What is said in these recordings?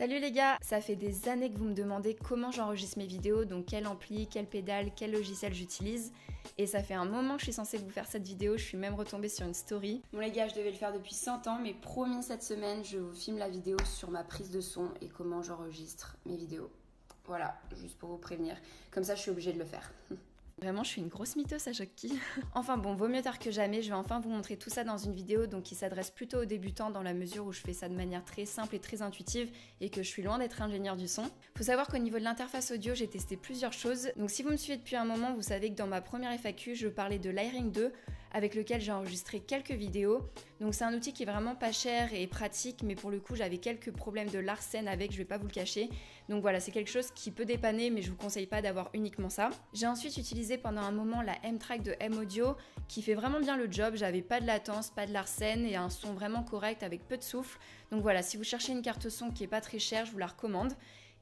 Salut les gars, ça fait des années que vous me demandez comment j'enregistre mes vidéos, donc quel ampli, quelle pédale, quel logiciel j'utilise. Et ça fait un moment que je suis censée vous faire cette vidéo, je suis même retombée sur une story. Bon les gars, je devais le faire depuis 100 ans, mais promis cette semaine, je vous filme la vidéo sur ma prise de son et comment j'enregistre mes vidéos. Voilà, juste pour vous prévenir, comme ça je suis obligée de le faire. Vraiment, je suis une grosse mytho, ça choque qui? Enfin bon, vaut mieux tard que jamais, je vais enfin vous montrer tout ça dans une vidéo donc qui s'adresse plutôt aux débutants dans la mesure où je fais ça de manière très simple et très intuitive et que je suis loin d'être ingénieur du son. Faut savoir qu'au niveau de l'interface audio, j'ai testé plusieurs choses. Donc si vous me suivez depuis un moment, vous savez que dans ma première FAQ, je parlais de Lyring 2 avec lequel j'ai enregistré quelques vidéos. Donc c'est un outil qui est vraiment pas cher et pratique, mais pour le coup j'avais quelques problèmes de larsen avec, je vais pas vous le cacher. Donc voilà, c'est quelque chose qui peut dépanner, mais je vous conseille pas d'avoir uniquement ça. J'ai ensuite utilisé pendant un moment la M-Track de M-Audio, qui fait vraiment bien le job. J'avais pas de latence, pas de larsen et un son vraiment correct avec peu de souffle. Donc voilà, si vous cherchez une carte son qui est pas très chère, je vous la recommande.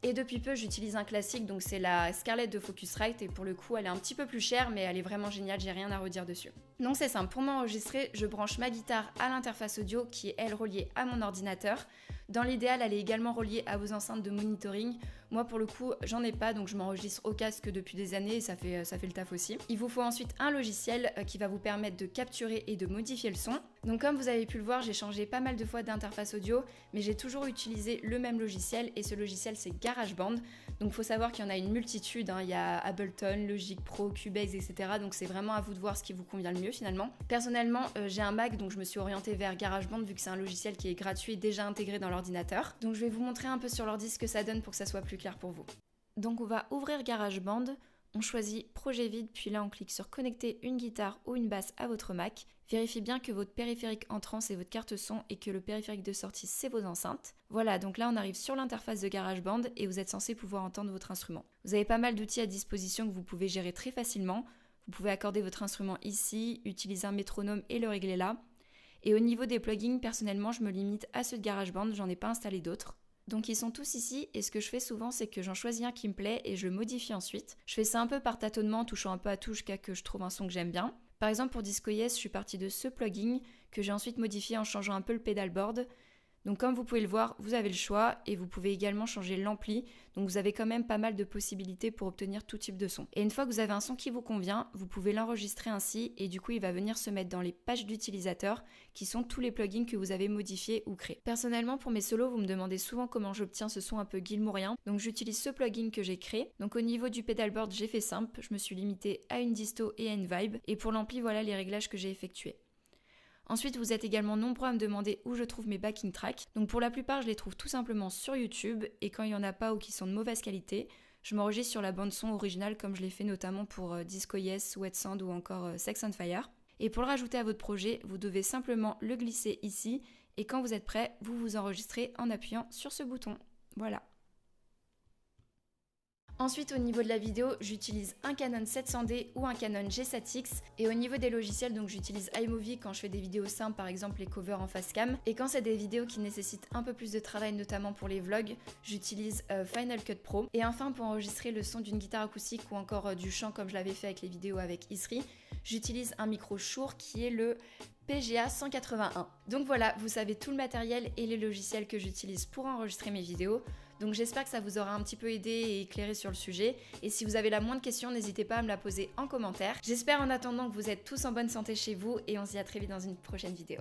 Et depuis peu, j'utilise un classique, donc c'est la Scarlett de Focusrite, et pour le coup, elle est un petit peu plus chère, mais elle est vraiment géniale, j'ai rien à redire dessus. Donc c'est simple, pour m'enregistrer, je branche ma guitare à l'interface audio, qui est elle reliée à mon ordinateur. Dans l'idéal, elle est également reliée à vos enceintes de monitoring. Moi, pour le coup, j'en ai pas, donc je m'enregistre au casque depuis des années et ça fait le taf aussi. Il vous faut ensuite un logiciel qui va vous permettre de capturer et de modifier le son. Donc comme vous avez pu le voir, j'ai changé pas mal de fois d'interface audio, mais j'ai toujours utilisé le même logiciel et ce logiciel c'est GarageBand. Donc il faut savoir qu'il y en a une multitude, hein. Il y a Ableton, Logic Pro, Cubase, etc. Donc c'est vraiment à vous de voir ce qui vous convient le mieux finalement. Personnellement, j'ai un Mac, donc je me suis orientée vers GarageBand vu que c'est un logiciel qui est gratuit et déjà intégré dans l'ordinateur. Donc je vais vous montrer un peu sur l'ordi ce que ça donne pour que ça soit plus clair pour vous. Donc on va ouvrir GarageBand, on choisit projet vide, puis là on clique sur connecter une guitare ou une basse à votre Mac. Vérifiez bien que votre périphérique entrant c'est votre carte son et que le périphérique de sortie c'est vos enceintes. Voilà, donc là on arrive sur l'interface de GarageBand et vous êtes censé pouvoir entendre votre instrument. Vous avez pas mal d'outils à disposition que vous pouvez gérer très facilement. Vous pouvez accorder votre instrument ici, utiliser un métronome et le régler là. Et au niveau des plugins, personnellement je me limite à ceux de GarageBand, j'en ai pas installé d'autres. Donc ils sont tous ici et ce que je fais souvent c'est que j'en choisis un qui me plaît et je le modifie ensuite. Je fais ça un peu par tâtonnement, touchant un peu à tout jusqu'à que je trouve un son que j'aime bien. Par exemple pour DiscoYes, je suis partie de ce plugin que j'ai ensuite modifié en changeant un peu le pedalboard. Donc comme vous pouvez le voir, vous avez le choix et vous pouvez également changer l'ampli. Donc vous avez quand même pas mal de possibilités pour obtenir tout type de son. Et une fois que vous avez un son qui vous convient, vous pouvez l'enregistrer ainsi et du coup il va venir se mettre dans les pages d'utilisateurs qui sont tous les plugins que vous avez modifiés ou créés. Personnellement pour mes solos, vous me demandez souvent comment j'obtiens ce son un peu gilmourien. Donc j'utilise ce plugin que j'ai créé. Donc au niveau du pedalboard, j'ai fait simple, je me suis limitée à une disto et à une vibe. Et pour l'ampli, voilà les réglages que j'ai effectués. Ensuite, vous êtes également nombreux à me demander où je trouve mes backing tracks. Donc pour la plupart, je les trouve tout simplement sur YouTube et quand il n'y en a pas ou qui sont de mauvaise qualité, je m'enregistre sur la bande son originale comme je l'ai fait notamment pour DiscoYes, Wet Sand ou encore Sex on Fire. Et pour le rajouter à votre projet, vous devez simplement le glisser ici et quand vous êtes prêt, vous vous enregistrez en appuyant sur ce bouton. Voilà. Ensuite, au niveau de la vidéo, j'utilise un Canon 700D ou un Canon G7X. Et au niveau des logiciels, donc j'utilise iMovie quand je fais des vidéos simples, par exemple les covers en face cam. Et quand c'est des vidéos qui nécessitent un peu plus de travail, notamment pour les vlogs, j'utilise Final Cut Pro. Et enfin, pour enregistrer le son d'une guitare acoustique ou encore du chant comme je l'avais fait avec les vidéos avec Isri, j'utilise un micro Shure qui est le PGA 181. Donc voilà, vous savez tout le matériel et les logiciels que j'utilise pour enregistrer mes vidéos. Donc j'espère que ça vous aura un petit peu aidé et éclairé sur le sujet. Et si vous avez la moindre question, n'hésitez pas à me la poser en commentaire. J'espère en attendant que vous êtes tous en bonne santé chez vous et on se dit à très vite dans une prochaine vidéo.